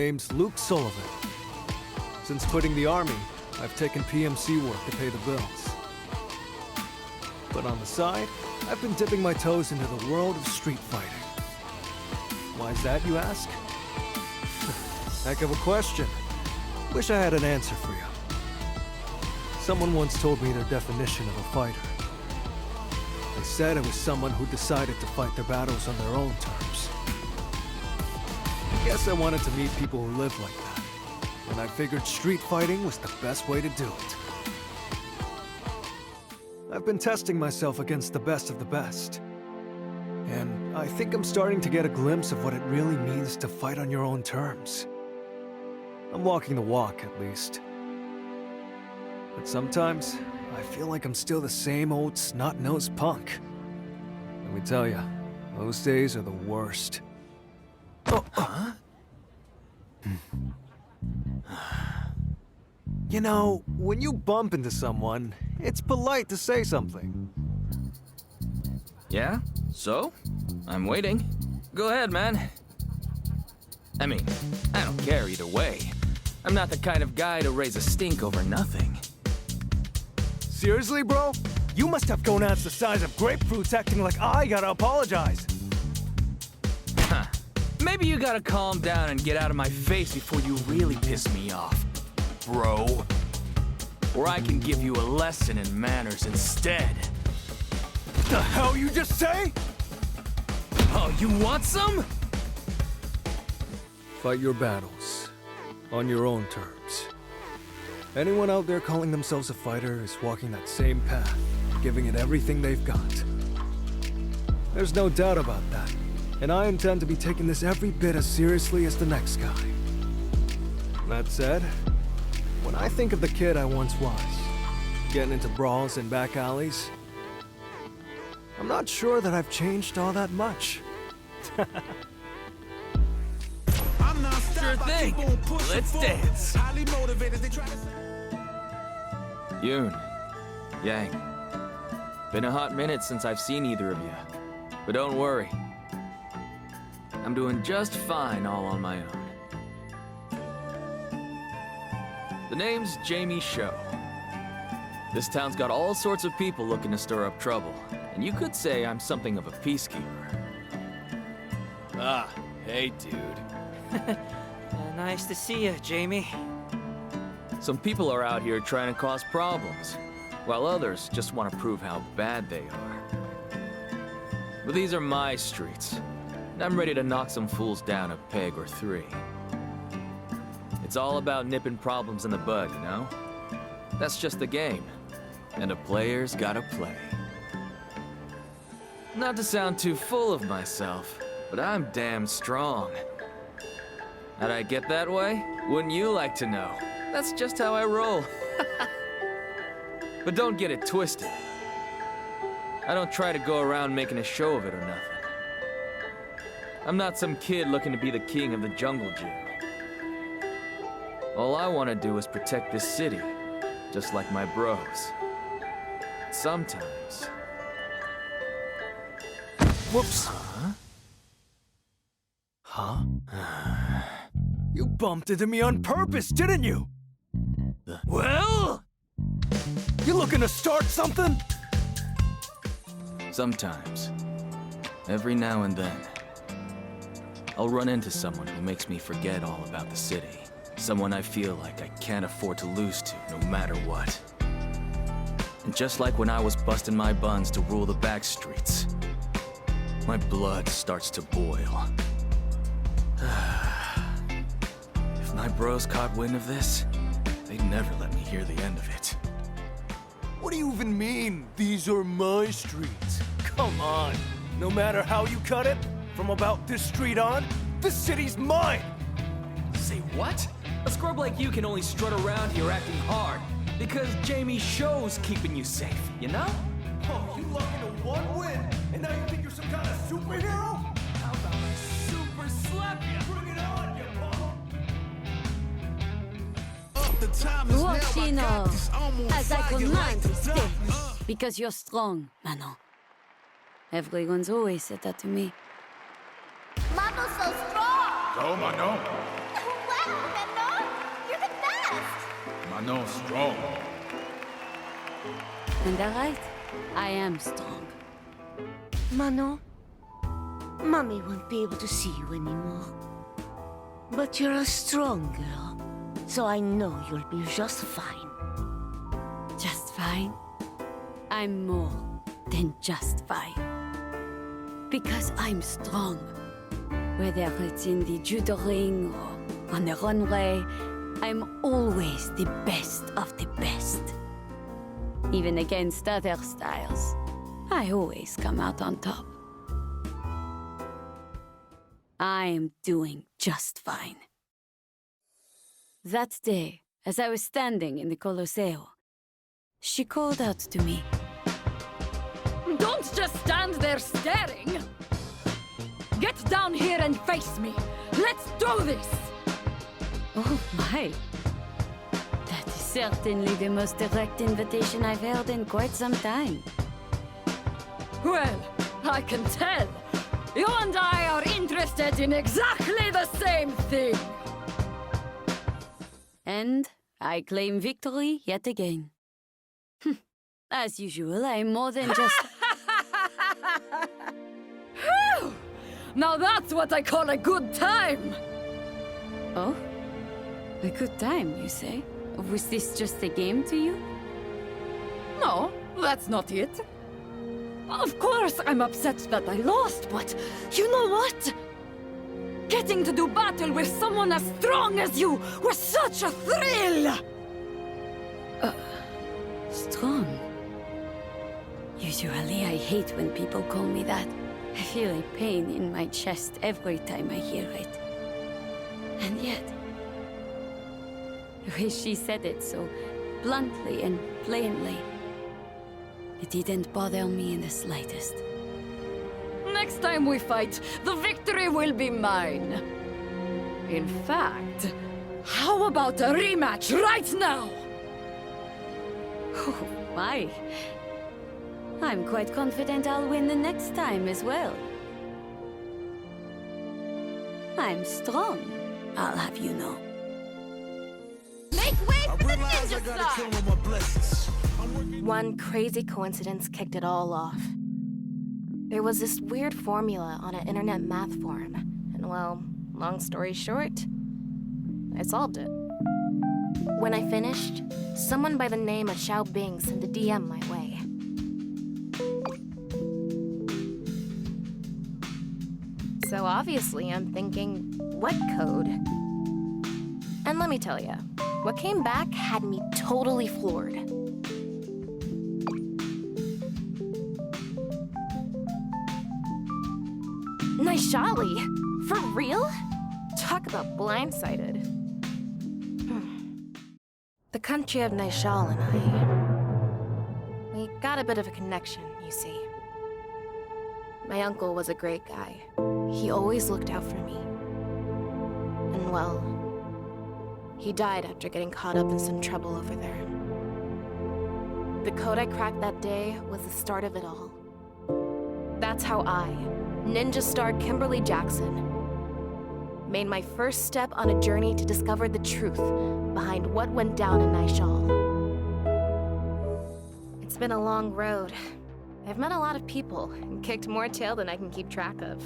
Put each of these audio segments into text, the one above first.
name's Luke Sullivan. Since quitting the army, I've taken PMC work to pay the bills. But on the side, I've been dipping my toes into the world of street fighting. Why is that, you ask? Heck of a question. Wish I had an answer for you. Someone once told me their definition of a fighter. They said it was someone who decided to fight their battles on their own terms. I guess I wanted to meet people who live like that, and I figured street fighting was the best way to do it. I've been testing myself against the best of the best, and I think I'm starting to get a glimpse of what it really means to fight on your own terms. I'm walking the walk, at least. But sometimes, I feel like I'm still the same old snot-nosed punk. Let me tell you, those days are the worst. Huh? You know, when you bump into someone, it's polite to say something. Yeah? So? I'm waiting. Go ahead, man. I mean, I don't care either way. I'm not the kind of guy to raise a stink over nothing. Seriously, bro? You must have gonads the size of grapefruits acting like I gotta apologize. Huh. Maybe you gotta calm down and get out of my face before you really piss me off, bro. Or I can give you a lesson in manners instead. The hell you just say? Oh, you want some? Fight your battles on your own terms. Anyone out there calling themselves a fighter is walking that same path, giving it everything they've got. There's no doubt about that, and I intend to be taking this every bit as seriously as the next guy. That said, when I think of the kid I once was, getting into brawls in back alleys, I'm not sure that I've changed all that much. Sure thing. Let's dance. Yoon, Yang, been a hot minute since I've seen either of you. But don't worry. I'm doing just fine all on my own. The name's Jamie Sho. This town's got all sorts of people looking to stir up trouble, and you could say I'm something of a peacekeeper. Ah, hey, dude. Nice to see you, Jamie. Some people are out here trying to cause problems, while others just want to prove how bad they are. But these are my streets, and I'm ready to knock some fools down a peg or three. It's all about nipping problems in the bud, you know? That's just the game, and a player's gotta play. Not to sound too full of myself, but I'm damn strong. How'd I get that way? Wouldn't you like to know? That's just how I roll. But don't get it twisted. I don't try to go around making a show of it or nothing. I'm not some kid looking to be the king of the jungle gym. All I want to do is protect this city, just like my bros. Sometimes. Whoops. Huh? You bumped into me on purpose, didn't you? Well? You looking to start something? Sometimes. Every now and then. I'll run into someone who makes me forget all about the city. Someone I feel like I can't afford to lose to, no matter what. And just like when I was busting my buns to rule the back streets, my blood starts to boil. If my bros caught wind of this, they'd never let me hear the end of it. What do you even mean, these are my streets? Come on. No matter how you cut it, from about this street on, this city's mine! Say what? A scrub like you can only strut around here acting hard because Jamie Sho's keeping you safe, you know? Oh, you luck into one win, and now you think you're some kind of superhero? How about I super slap you? Bring it on, you punk! Washino, as I command the stage, because you're strong, Manon. Everyone's always said that to me. Mano's so strong! Go, Manon. Wow! Manon! You're the best! Manon strong. And alright, I am strong. Manon, Mommy won't be able to see you anymore. But you're a strong girl, so I know you'll be just fine. Just fine? I'm more than just fine. Because I'm strong. Whether it's in the judo ring or on the runway, I'm always the best of the best. Even against other styles, I always come out on top. I am doing just fine. That day, as I was standing in the Colosseo, she called out to me. Don't just stand there staring! Get down here and face me! Let's do this! Oh my. That is certainly the most direct invitation I've held in quite some time. Well, I can tell. You and I are interested in exactly the same thing! And I claim victory yet again. As usual, I'm more than just... Phew! Now that's what I call a good time! Oh? A good time, you say? Was this just a game to you? No, that's not it. Of course I'm upset that I lost, but you know what? Getting to do battle with someone as strong as you was such a thrill! Strong? Usually I hate when people call me that. I feel a pain in my chest every time I hear it. And yet... the way she said it so bluntly and plainly, it didn't bother me in the slightest. Next time we fight, the victory will be mine. In fact, how about a rematch right now? Oh, my. I'm quite confident I'll win the next time as well. I'm strong, I'll have you know. Make way for the ninja star! One crazy coincidence kicked it all off. There was this weird formula on an internet math forum, and well, long story short, I solved it. When I finished, someone by the name of Xiao Bing sent a DM my way. So obviously I'm thinking, what code? And let me tell you, what came back had me totally floored. Naishali? For real? Talk about blindsided. The country of Naishal and I... we got a bit of a connection, you see. My uncle was a great guy. He always looked out for me. And well, he died after getting caught up in some trouble over there. The code I cracked that day was the start of it all. That's how I, ninja star Kimberly Jackson, made my first step on a journey to discover the truth behind what went down in Naishal. It's been a long road. I've met a lot of people and kicked more tail than I can keep track of.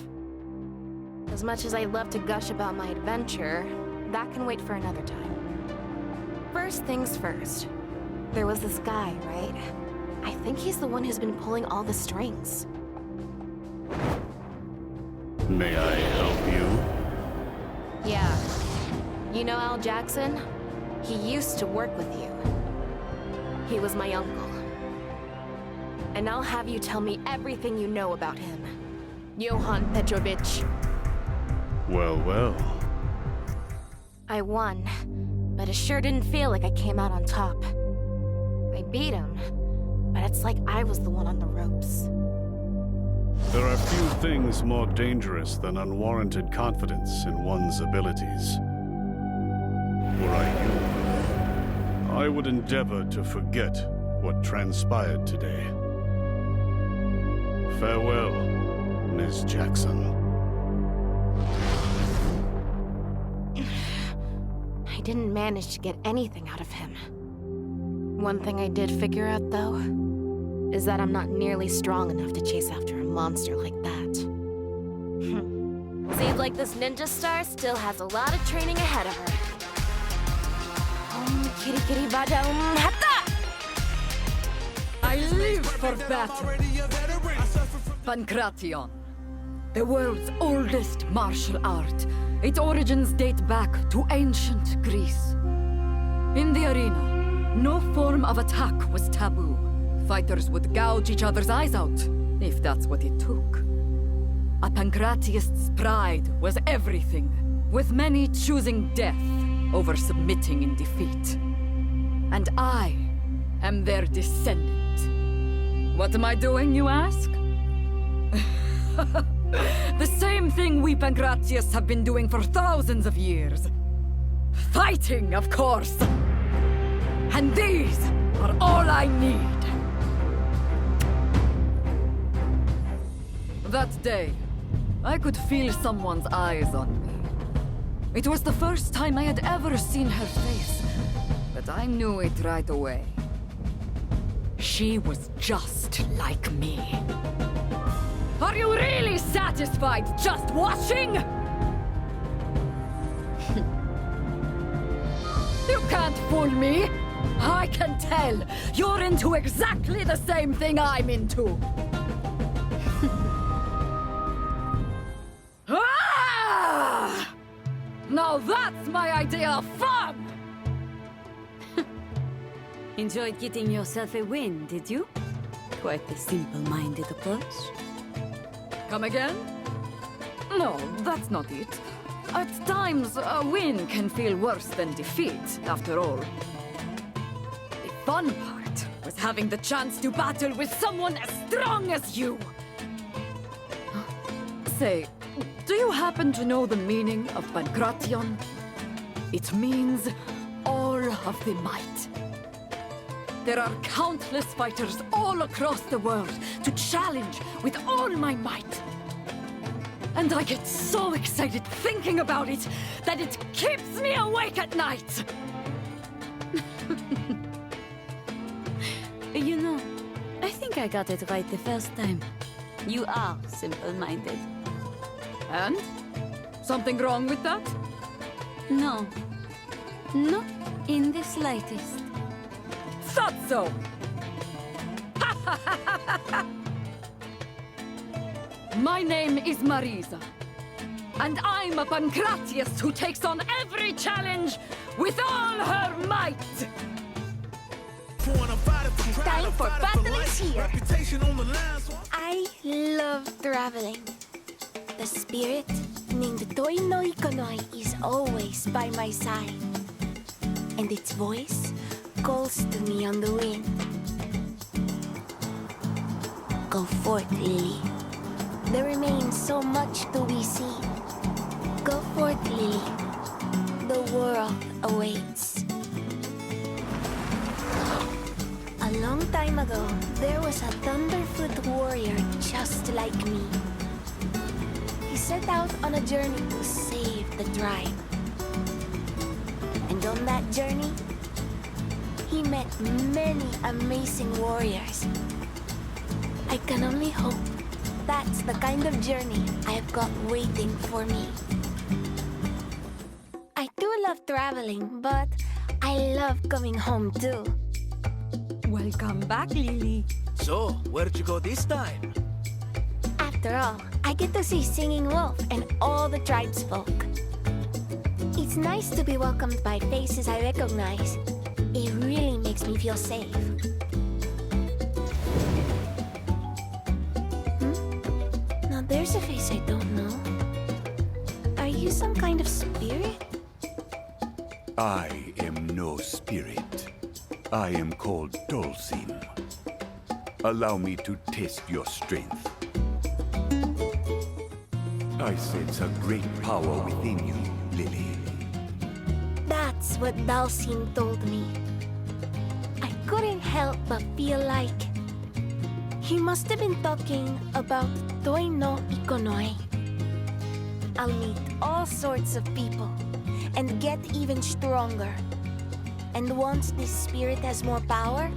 As much as I'd love to gush about my adventure, that can wait for another time. First things first. There was this guy, right? I think he's the one who's been pulling all the strings. May I help you? Yeah. You know Al Jackson? He used to work with you. He was my uncle. And I'll have you tell me everything you know about him. Johann Petrovich. Well, well. I won, but it sure didn't feel like I came out on top. I beat him, but it's like I was the one on the ropes. There are few things more dangerous than unwarranted confidence in one's abilities. Were I you, I would endeavor to forget what transpired today. Farewell, Ms. Jackson. didn't manage to get anything out of him. One thing I did figure out, though, is that I'm not nearly strong enough to chase after a monster like that. Seems like this ninja star still has a lot of training ahead of her. Kitty kitty badam hatta! I live for battle. Pancration, the world's oldest martial art. Its origins date back to ancient Greece. In the arena, no form of attack was taboo. Fighters would gouge each other's eyes out, if that's what it took. A pancratiast's pride was everything, with many choosing death over submitting in defeat. And I am their descendant. What am I doing, you ask? The same thing we Pancratiasts have been doing for thousands of years. Fighting, of course. And these are all I need. That day, I could feel someone's eyes on me. It was the first time I had ever seen her face, but I knew it right away. She was just like me. Are you really satisfied just watching? You can't fool me. I can tell. You're into exactly the same thing I'm into. Ah! Now that's my idea of fun! Enjoyed getting yourself a win, did you? Quite the simple-minded approach. Come again? No, that's not it. At times, a win can feel worse than defeat, after all. The fun part was having the chance to battle with someone as strong as you! Say, do you happen to know the meaning of Pancration? It means all of the might. There are countless fighters all across the world to challenge with all my might. And I get so excited thinking about it that it keeps me awake at night! You know, I think I got it right the first time. You are simple-minded. And? Something wrong with that? No. Not in the slightest. Thought so! My name is Marisa, and I'm a Pancratiast who takes on every challenge with all her might! Time for battle is here! I love traveling. The spirit named Toi no Ikonoi is always by my side. And its voice calls to me on the wind. Go forth, Lily. There remains so much to be seen. Go forth, Lily. The world awaits. A long time ago, there was a Thunderfoot warrior just like me. He set out on a journey to save the tribe. And on that journey, he met many amazing warriors. I can only hope that's the kind of journey I've got waiting for me. I do love traveling, but I love coming home too. Welcome back, Lily. So, where'd you go this time? After all, I get to see Singing Wolf and all the tribesfolk. It's nice to be welcomed by faces I recognize. It really makes me feel safe. Now there's a face I don't know. Are you some kind of spirit? I am no spirit. I am called Dulcim. Allow me to test your strength. I sense a great power within you, Lily. That's what Dulcim told me. I couldn't help but feel like he must have been talking about Toi no Ikonoi. I'll meet all sorts of people, and get even stronger. And once this spirit has more power,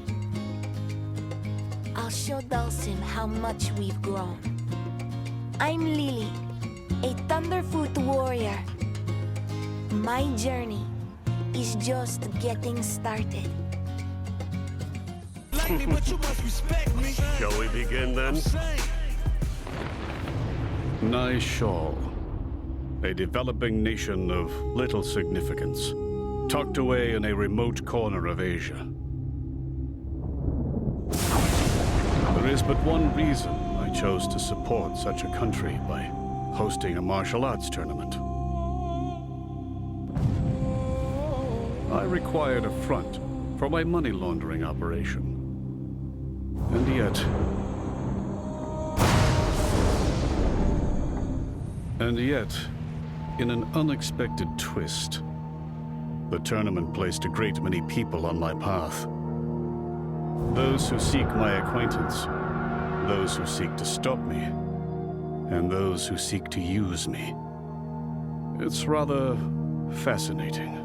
I'll show Dulcim how much we've grown. I'm Lily, a Thunderfoot warrior. My journey is just getting started. Shall we begin then? Nishal, a developing nation of little significance, tucked away in a remote corner of Asia. There is but one reason I chose to support such a country by hosting a martial arts tournament. I required a front for my money laundering operation. And yet, in an unexpected twist, the tournament placed a great many people on my path. Those who seek my acquaintance, those who seek to stop me, and those who seek to use me. It's rather fascinating.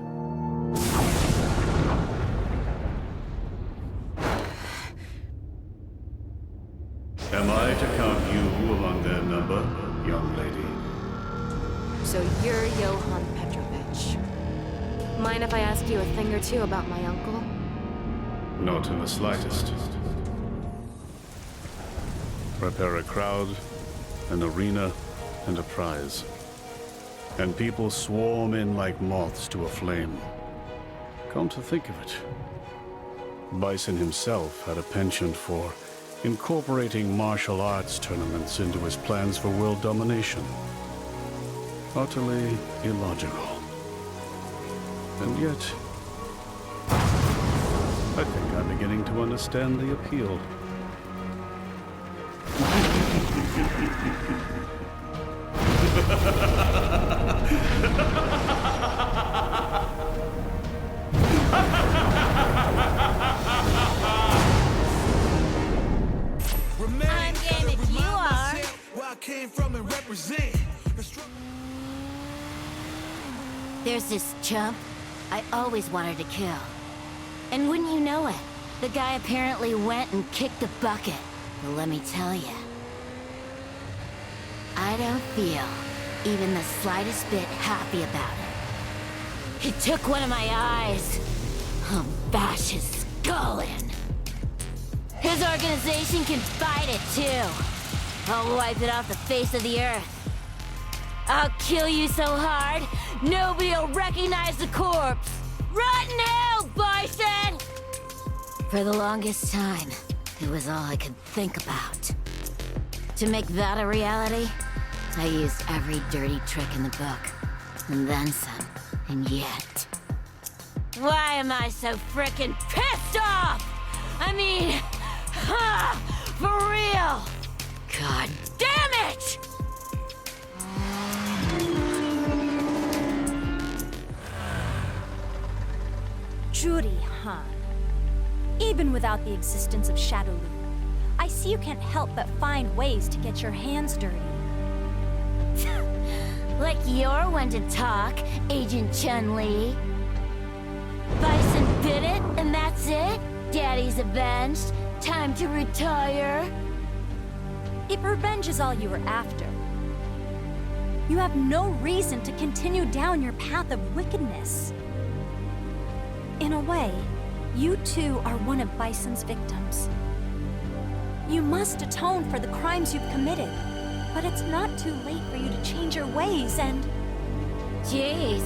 Am I to count you among their number, young lady? So you're Johann Petrovich. Mind if I ask you a thing or two about my uncle? Not in the slightest. Prepare a crowd, an arena, and a prize. And people swarm in like moths to a flame. Come to think of it, Bison himself had a penchant for incorporating martial arts tournaments into his plans for world domination. Utterly illogical. And yet, I think I'm beginning to understand the appeal. I'm game if you are. Where I came from and represent. There's this chump I always wanted to kill. And wouldn't you know it, the guy apparently went and kicked the bucket. But let me tell you, I don't feel even the slightest bit happy about it. He took one of my eyes. I'll bash his skull in. His organization can fight it too. I'll wipe it off the face of the earth. I'll kill you so hard, nobody'll recognize the corpse. Rotten hell, Bison! For the longest time, it was all I could think about. To make that a reality, I used every dirty trick in the book, and then some, and yet. Why am I so frickin' pissed off? I mean, for real! God damn it! Judy, huh? Even without the existence of Shadowloo, I see you can't help but find ways to get your hands dirty. Like you're one to talk, Agent Chun-Li. Bison bit it, and that's it? Daddy's avenged? Time to retire? If revenge is all you were after, you have no reason to continue down your path of wickedness. In a way, you too are one of Bison's victims. You must atone for the crimes you've committed, but it's not too late for you to change your ways and... Jeez,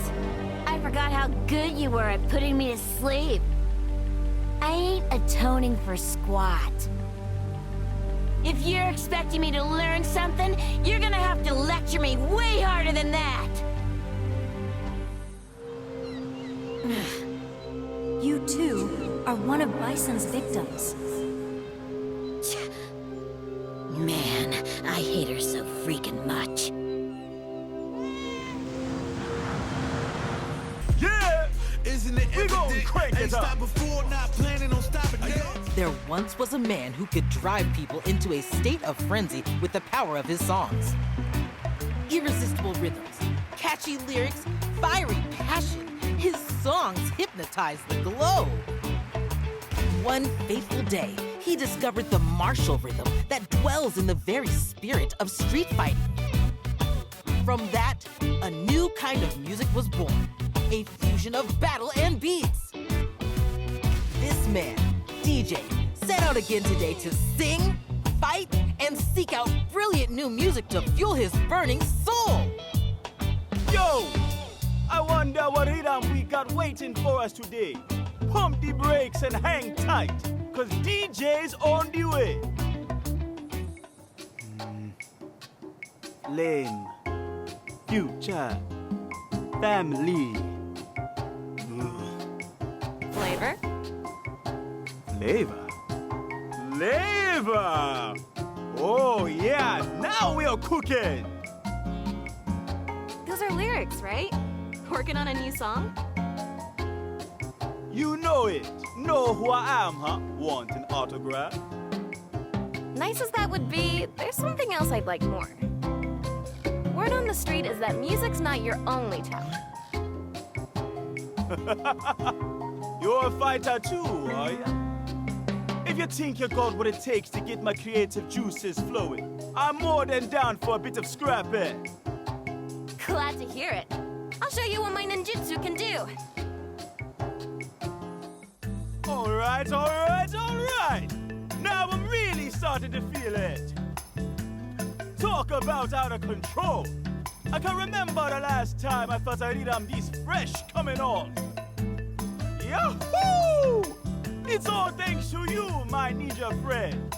I forgot how good you were at putting me to sleep. I ain't atoning for squat. If you're expecting me to learn something, you're gonna have to lecture me way harder than that! You too are one of Bison's victims. Man, I hate her so freaking much. Yeah! Isn't it we gon' crank it up. Before, not planning on stopping now. There once was a man who could drive people into a state of frenzy with the power of his songs. Irresistible rhythms, catchy lyrics, fiery passion. His songs hypnotize the globe. One fateful day, he discovered the martial rhythm that dwells in the very spirit of street fighting. From that, a new kind of music was born, a fusion of battle and beats. This man, DJ, set out again today to sing, fight, and seek out brilliant new music to fuel his burning soul. Yo! I wonder what rhythm we got waiting for us today. Pump the brakes and hang tight, cause DJ's on the way. Lame. Future. Family. Flavor? Flavor? Flavor! Oh yeah, now we are cooking! Those are lyrics, right? Working on a new song? You know it. Know who I am, huh? Want an autograph? Nice as that would be, there's something else I'd like more. Word on the street is that music's not your only talent. You're a fighter too, are ya? If you think you got what it takes to get my creative juices flowing, I'm more than down for a bit of scrapping. Glad to hear it. I'll show you what my ninjutsu can do. All right. Now I'm really starting to feel it. Talk about out of control. I can remember the last time I felt a rhythm this fresh coming on. Yahoo! It's all thanks to you, my ninja friend.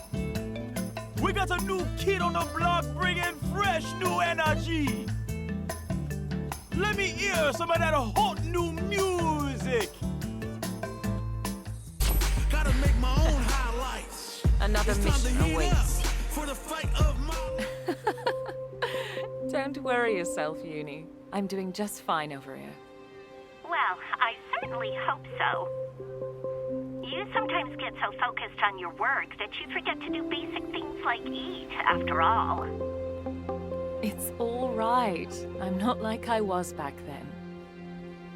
We got a new kid on the block bringing fresh new energy. Let me hear some of that hot new music. Gotta make my own highlights. Another mission awaits. For the fight of my... Don't worry yourself, Uni. I'm doing just fine over here. Well, I certainly hope so. You sometimes get so focused on your work that you forget to do basic things like eat, after all. It's all right. I'm not like I was back then.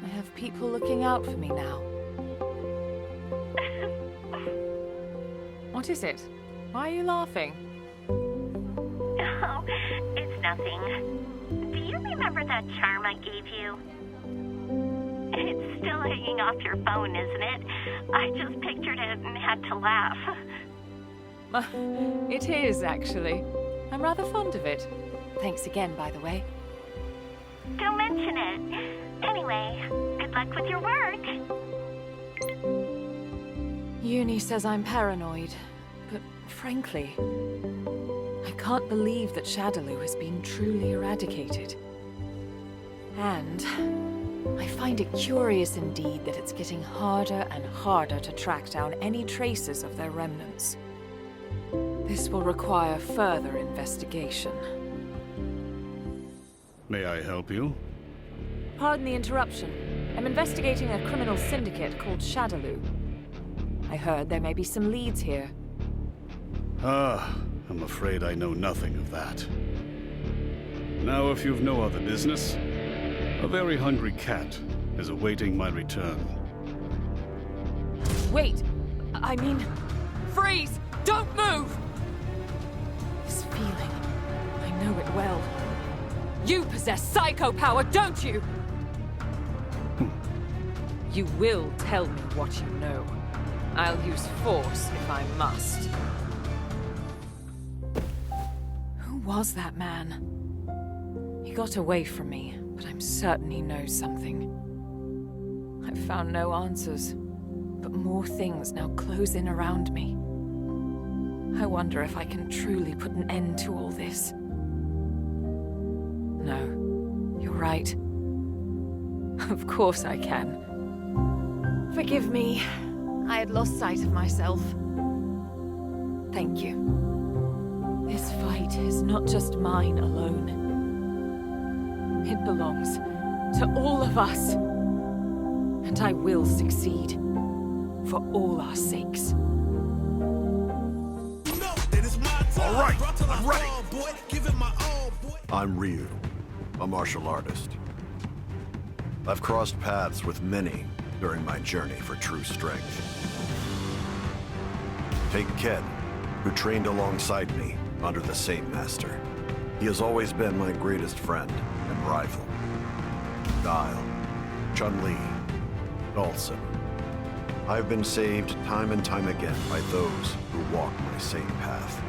I have people looking out for me now. What is it? Why are you laughing? Oh, it's nothing. Do you remember that charm I gave you? It's still hanging off your phone, isn't it? I just pictured it and had to laugh. It is, actually. I'm rather fond of it. Thanks again, by the way. Don't mention it. Anyway, good luck with your work. Uni says I'm paranoid, but frankly, I can't believe that Shadaloo has been truly eradicated. And I find it curious indeed that it's getting harder and harder to track down any traces of their remnants. This will require further investigation. May I help you? Pardon the interruption. I'm investigating a criminal syndicate called Shadaloo. I heard there may be some leads here. I'm afraid I know nothing of that. Now, if you've no other business, a very hungry cat is awaiting my return. Wait! I mean, freeze! Don't move! This feeling, I know it well. You possess psycho power, don't you? You will tell me what you know. I'll use force if I must. Who was that man? He got away from me, but I'm certain he knows something. I've found no answers, but more things now close in around me. I wonder if I can truly put an end to all this. No, you're right. Of course I can. Forgive me. I had lost sight of myself. Thank you. This fight is not just mine alone. It belongs to all of us. And I will succeed. For all our sakes. All right, I'm ready. I'm Ryu, a martial artist. I've crossed paths with many during my journey for true strength. Take Ken, who trained alongside me under the same master. He has always been my greatest friend and rival. Guile, Chun-Li, Dhalsim. I've been saved time and time again by those who walk my same path.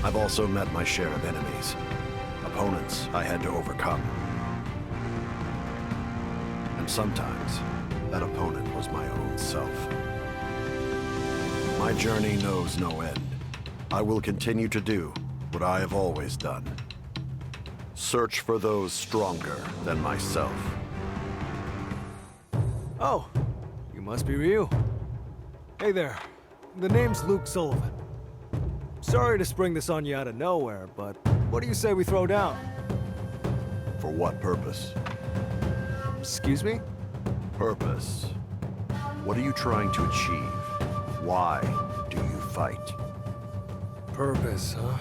I've also met my share of enemies, opponents I had to overcome. And sometimes, that opponent was my own self. My journey knows no end. I will continue to do what I have always done. Search for those stronger than myself. Oh, you must be Ryu. Hey there, the name's Luke Sullivan. Sorry to spring this on you out of nowhere, but what do you say we throw down? For what purpose? Excuse me? Purpose. What are you trying to achieve? Why do you fight? Purpose, huh?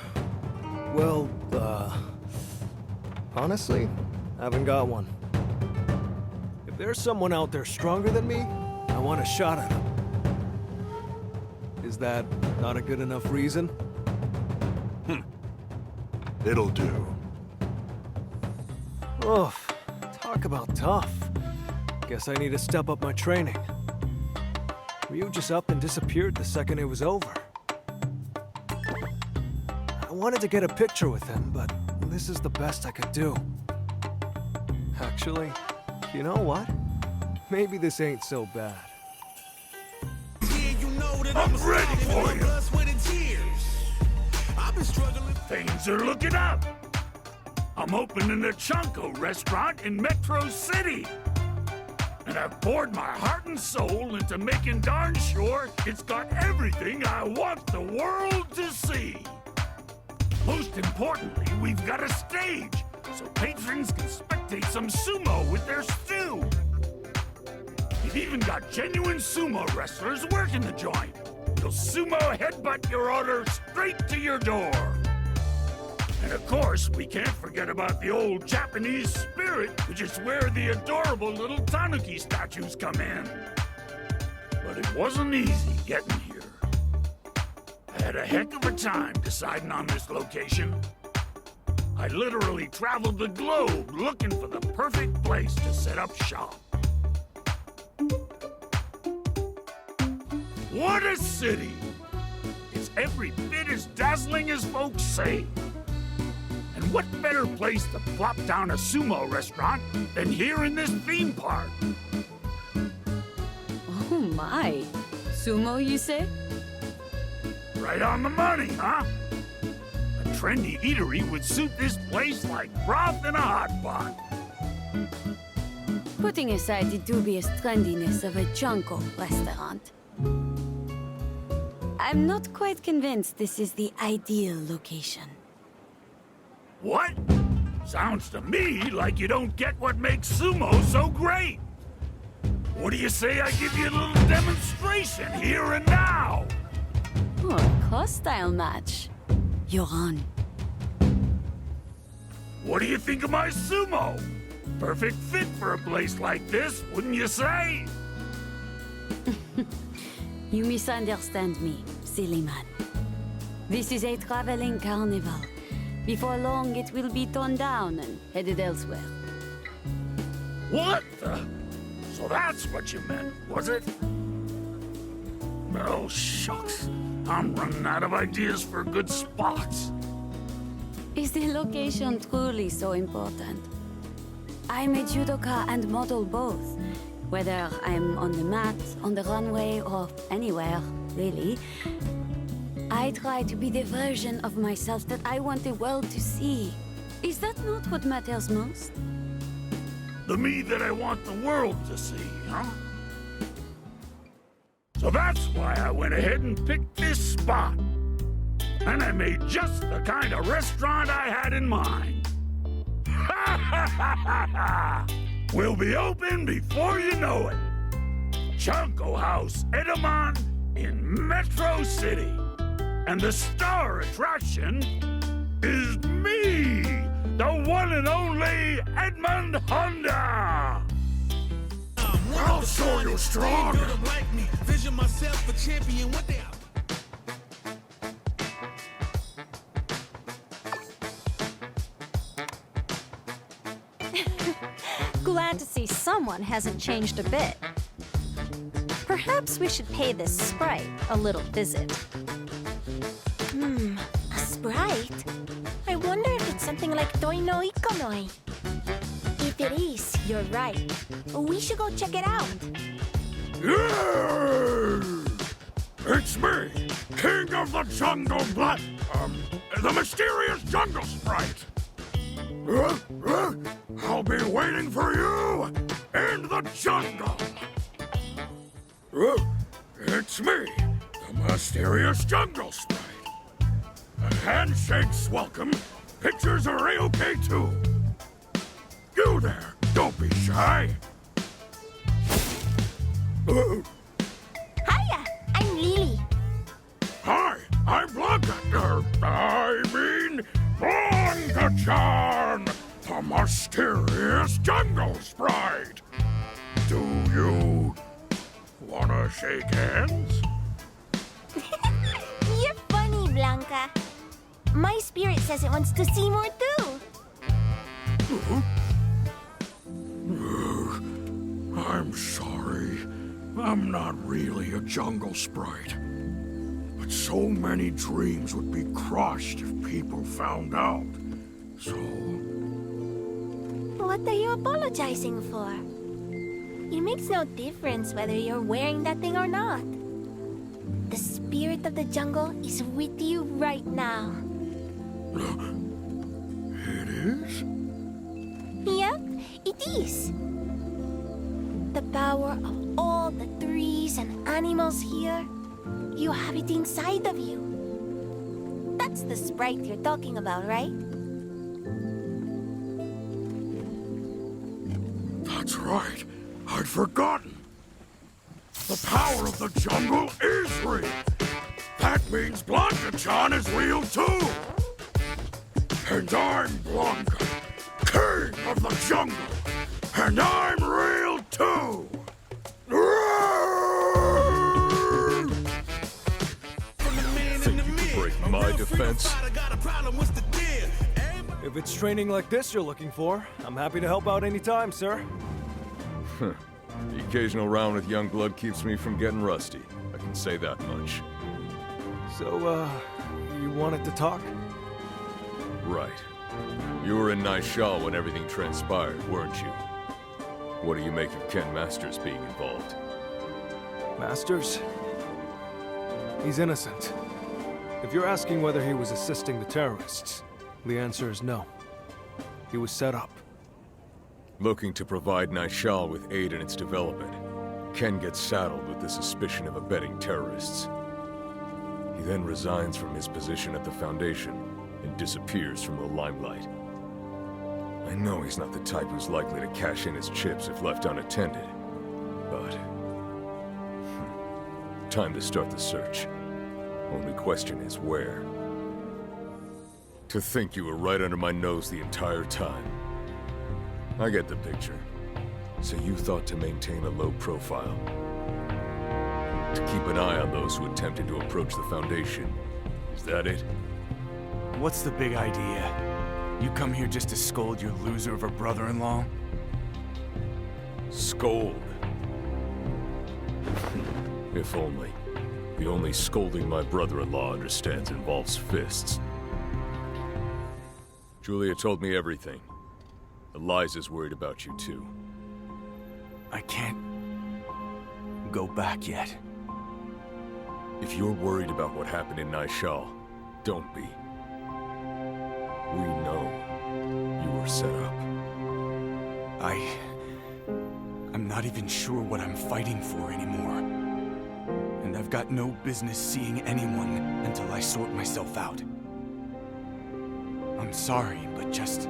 Well, honestly, I haven't got one. If there's someone out there stronger than me, I want a shot at him. Is that not a good enough reason? It'll do. Oof, talk about tough. Guess I need to step up my training. Ryu just up and disappeared the second it was over. I wanted to get a picture with him, but this is the best I could do. Actually, you know what? Maybe this ain't so bad. I'm ready for you. Things are looking up. I'm opening a Chunko restaurant in Metro City. And I've poured my heart and soul into making darn sure it's got everything I want the world to see. Most importantly, we've got a stage, so patrons can spectate some sumo with their stew. We've even got genuine sumo wrestlers working the joint. They'll sumo headbutt your order straight to your door. And of course, we can't forget about the old Japanese spirit, which is where the adorable little tanuki statues come in. But it wasn't easy getting here. I had a heck of a time deciding on this location. I literally traveled the globe looking for the perfect place to set up shop. What a city! It's every bit as dazzling as folks say. And what better place to plop down a sumo restaurant than here in this theme park? Oh my. Sumo, you say? Right on the money, huh? A trendy eatery would suit this place like broth in a hot pot. Putting aside the dubious trendiness of a Chunko restaurant, I'm not quite convinced this is the ideal location. What? Sounds to me like you don't get what makes sumo so great. What do you say I give you a little demonstration here and now? Oh, cross-style match. You're on. What do you think of my sumo? Perfect fit for a place like this, wouldn't you say? You misunderstand me, silly man. This is a traveling carnival. Before long, it will be torn down and headed elsewhere. What the? So that's what you meant, was it? Oh, shucks. I'm running out of ideas for good spots. Is the location truly so important? I'm a judoka and model both. Whether I'm on the mat, on the runway, or anywhere, really. I try to be the version of myself that I want the world to see. Is that not what matters most? The me that I want the world to see, huh? So that's why I went ahead and picked this spot. And I made just the kind of restaurant I had in mind. Ha ha ha ha ha! We'll be open before you know it. Chunko House Edamon in Metro City. And the star attraction is me, the one and only Edmond. Diamond Honda! I'll show you strong! Like me, vision myself a champion one day. Glad to see someone hasn't changed a bit. Perhaps we should pay this sprite a little visit. A sprite? I wonder if it's something like Toi no Ikonoi. If it is, you're right. We should go check it out. Yeah! It's me, King of the Jungle Black, the mysterious Jungle Sprite. I'll be waiting for you in the jungle. It's me, the mysterious Jungle Sprite. A handshake's welcome. Pictures are A-okay too. You there, don't be shy. Hiya, I'm Lily. Hi, I'm Blanca. Blanca-chan, the mysterious Jungle Sprite. Do you wanna shake hands? You're funny, Blanca. My spirit says it wants to see more too. I'm sorry. I'm not really a jungle sprite. But so many dreams would be crushed if people found out. So... What are you apologizing for? It makes no difference whether you're wearing that thing or not. The spirit of the jungle is with you right now. It is? Yep, it is. The power of all the trees and animals here, you have it inside of you. That's the sprite you're talking about, right? That's right. I'd forgotten. The power of the jungle is real. That means Blanca-chan is real too. And I'm Blanca, king of the jungle. And I'm real too. Think you could break my defense? If it's training like this you're looking for, I'm happy to help out anytime, sir. The occasional round with young blood keeps me from getting rusty. I can say that much. So, you wanted to talk? Right. You were in Naishal when everything transpired, weren't you? What do you make of Ken Masters being involved? Masters? He's innocent. If you're asking whether he was assisting the terrorists, the answer is no. He was set up. Looking to provide Naishal with aid in its development, Ken gets saddled with the suspicion of abetting terrorists. He then resigns from his position at the Foundation and disappears from the limelight. I know he's not the type who's likely to cash in his chips if left unattended, but... time to start the search. Only question is where. To think you were right under my nose the entire time. I get the picture. So you thought to maintain a low profile. To keep an eye on those who attempted to approach the Foundation. Is that it? What's the big idea? You come here just to scold your loser of a brother-in-law? Scold? If only. The only scolding my brother-in-law understands involves fists. Julia told me everything. Eliza's worried about you too. I can't go back yet. If you're worried about what happened in Naishal, don't be. We know you were set up. I'm not even sure what I'm fighting for anymore. And I've got no business seeing anyone until I sort myself out. I'm sorry, but just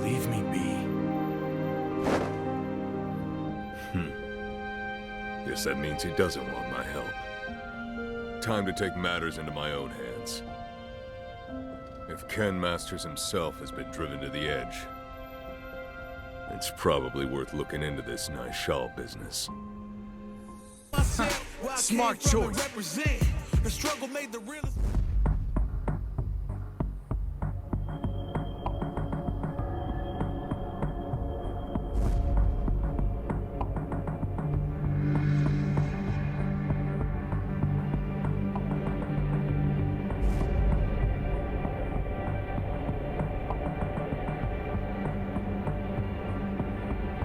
leave me be. Guess that means he doesn't want my help. Time to take matters into my own hands. If Ken Masters himself has been driven to the edge, It's probably worth looking into this Nishal business. Smart choice. The struggle made the realest.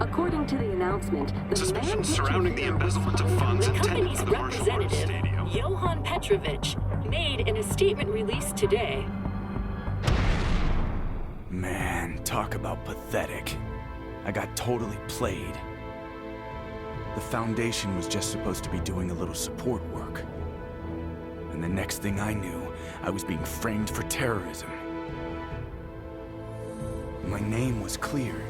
According to the announcement, the suspicions surrounding the embezzlement of funds the intended company's for the martial arts representative, stadium. Johan Petrovich, made in a statement released today. Man, talk about pathetic. I got totally played. The Foundation was just supposed to be doing a little support work. And the next thing I knew, I was being framed for terrorism. My name was cleared.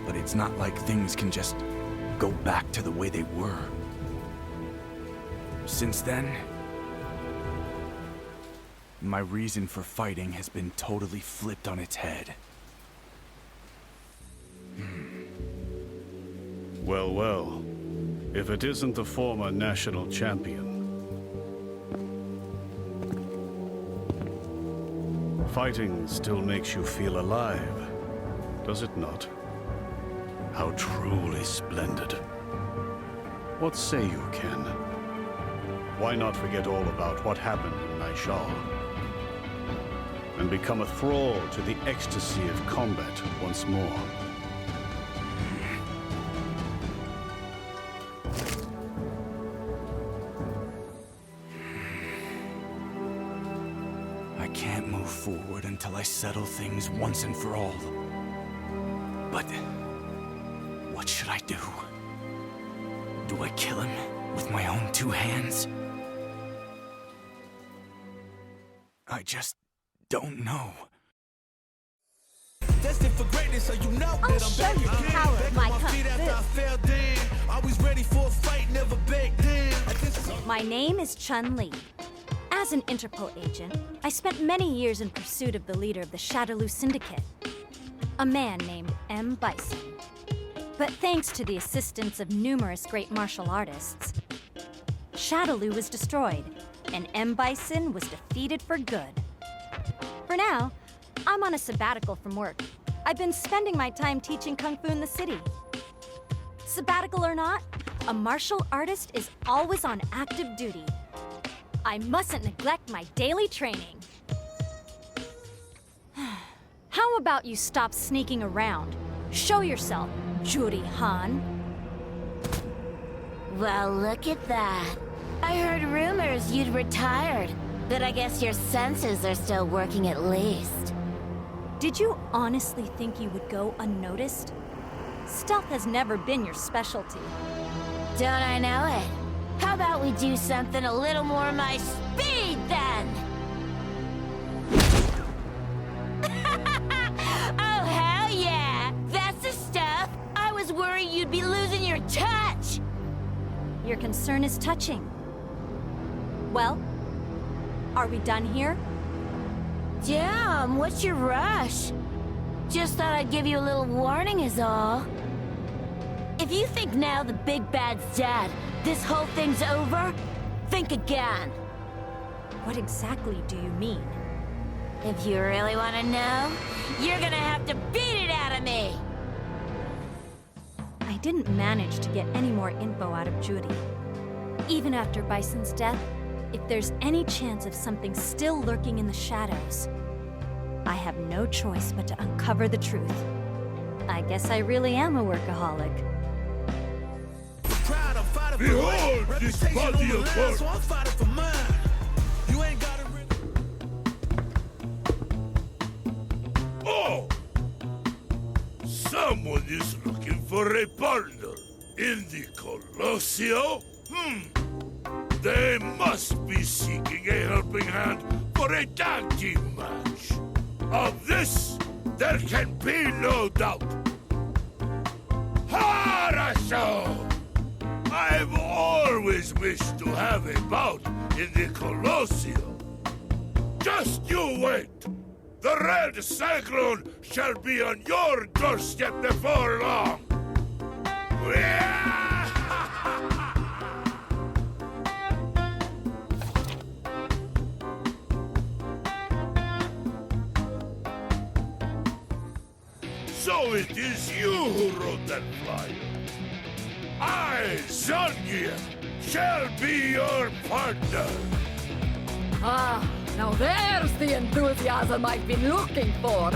But it's not like things can just go back to the way they were. Since then, my reason for fighting has been totally flipped on its head. Well, well. If it isn't the former national champion. Fighting still makes you feel alive, does it not? How truly splendid. What say you, Ken? Why not forget all about what happened in Nishal? And become a thrall to the ecstasy of combat once more? I can't move forward until I settle things once and for all. But what should I do? Do I kill him with my own two hands? I just don't know. Destined for greatness, so you know I'll that I'm show back you the again. power of Back my on my feet kung after fu. I fell down. Always ready for a fight, never back down. My name is Chun-Li. As an Interpol agent, I spent many years in pursuit of the leader of the Shadaloo Syndicate, a man named M. Bison. But thanks to the assistance of numerous great martial artists, Shadaloo was destroyed, and M. Bison was defeated for good. For now, I'm on a sabbatical from work. I've been spending my time teaching Kung Fu in the city. Sabbatical or not, a martial artist is always on active duty. I mustn't neglect my daily training. How about you stop sneaking around? Show yourself, Juri Han. Well, look at that. I heard rumors you'd retired, but I guess your senses are still working at least. Did you honestly think you would go unnoticed? Stealth has never been your specialty. Don't I know it? How about we do something a little more my speed, then? Oh, hell yeah! That's the stuff! I was worried you'd be losing your touch! Your concern is touching. Well, are we done here? Damn, what's your rush? Just thought I'd give you a little warning is all. If you think now the big bad's dead, this whole thing's over, think again. What exactly do you mean? If you really want to know, you're gonna have to beat it out of me! I didn't manage to get any more info out of Judy. Even after Bison's death, if there's any chance of something still lurking in the shadows, I have no choice but to uncover the truth. I guess I really am a workaholic. Behold this body of work! So I'm fighting for mine. You ain't got it Oh! Someone is looking for a partner in the Colossio? They must be seeking a helping hand for a tag team match. Of this, there can be no doubt. Harasho! I've always wished to have a bout in the Colossio. Just you wait. The red cyclone shall be on your doorstep before long! So it is you who wrote that flyer. I, Zangief, shall be your partner. Ah, now there's the enthusiasm I've been looking for.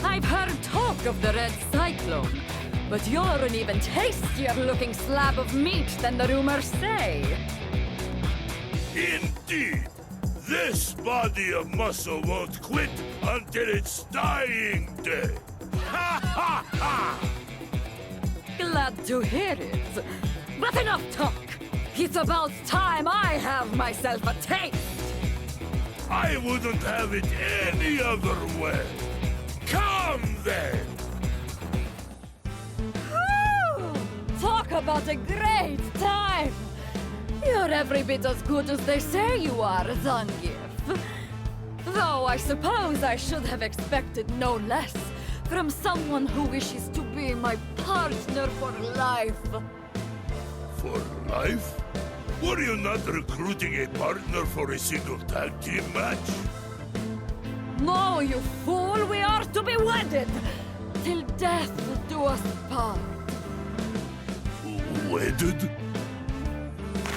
I've heard talk of the Red Cyclone, but you're an even tastier-looking slab of meat than the rumors say. Indeed. This body of muscle won't quit until its dying day. Ha ha ha! Glad to hear it. But enough talk. It's about time I have myself a taste. I wouldn't have it any other way. Come then! Talk about a great time! You're every bit as good as they say you are, Zangief. Though I suppose I should have expected no less from someone who wishes to be my partner for life. For life? Were you not recruiting a partner for a single tag team match? No, you fool! We are to be wedded! Till death do us part. Wedded?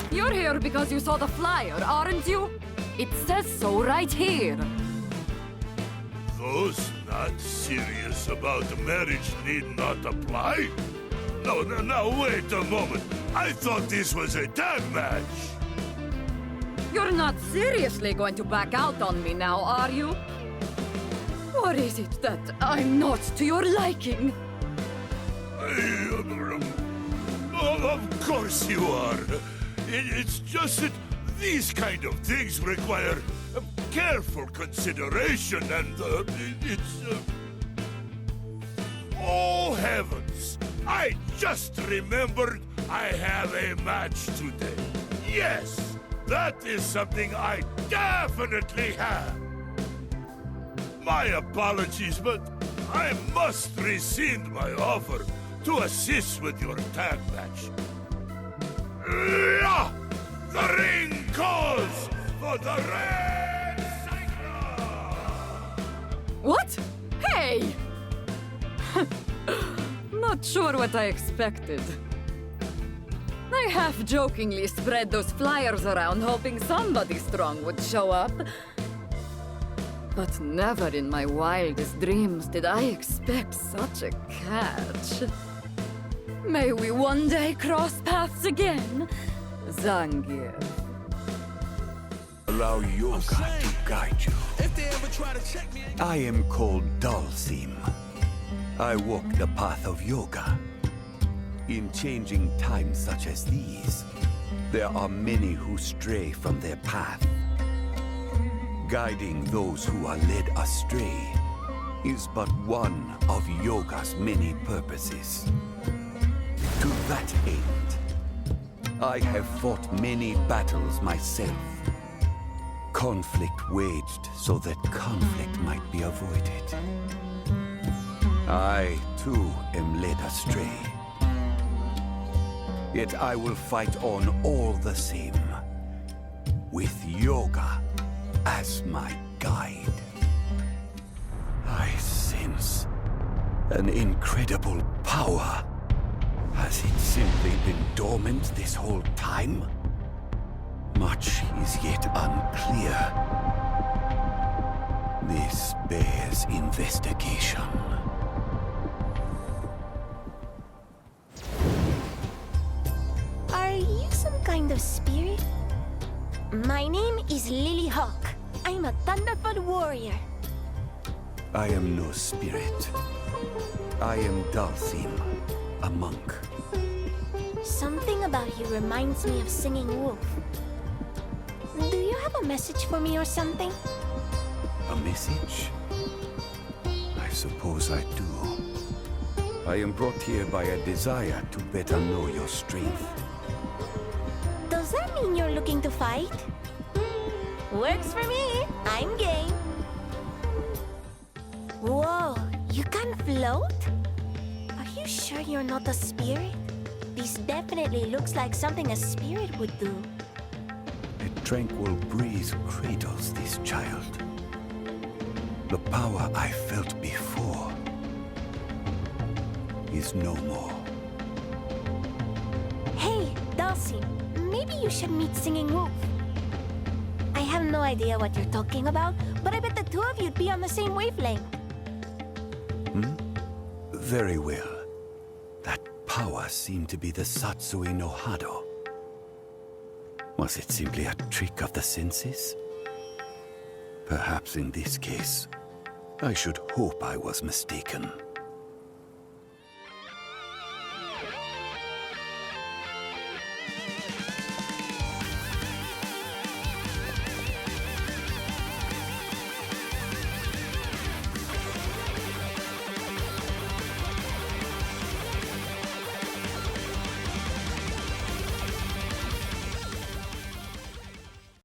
You're here because you saw the flyer, aren't you? It says so right here. Those not serious about marriage need not apply? No, wait a moment. I thought this was a tag match. You're not seriously going to back out on me now, are you? Or is it that I'm not to your liking? Of course you are. It's just that these kind of things require careful consideration and Oh heavens! I just remembered I have a match today. Yes, that is something I definitely have. My apologies, but I must rescind my offer to assist with your tag match. The ring calls for the Red Cyclone! What? Hey! Not sure what I expected. I half-jokingly spread those flyers around hoping somebody strong would show up. But never in my wildest dreams did I expect such a catch. May we one day cross paths again, Zangief. Allow yoga to guide you. I am called Dalsim. I walk the path of yoga. In changing times such as these, there are many who stray from their path. Guiding those who are led astray is but one of yoga's many purposes. To that end, I have fought many battles myself. Conflict waged so that conflict might be avoided. I, too, am led astray. Yet I will fight on all the same, with yoga as my guide. I sense an incredible power. Has it simply been dormant this whole time? Much is yet unclear. This bears investigation. Are you some kind of spirit? My name is Lily Hawk. I'm a Thunderfoot warrior. I am no spirit. I am Dalsim, a monk. Something about you reminds me of Singing Wolf. Do you have a message for me or something? A message? I suppose I do. I am brought here by a desire to better know your strength. Does that mean you're looking to fight? Works for me. I'm game. You can float? Are you sure you're not a spirit? This definitely looks like something a spirit would do. A tranquil breeze cradles this child. The power I felt before is no more. Hey, Dulcie, maybe you should meet Singing Wolf. I have no idea what you're talking about, but I bet the two of you'd be on the same wavelength. Very well. That power seemed to be the Satsui no Hado. Was it simply a trick of the senses? Perhaps in this case, I should hope I was mistaken.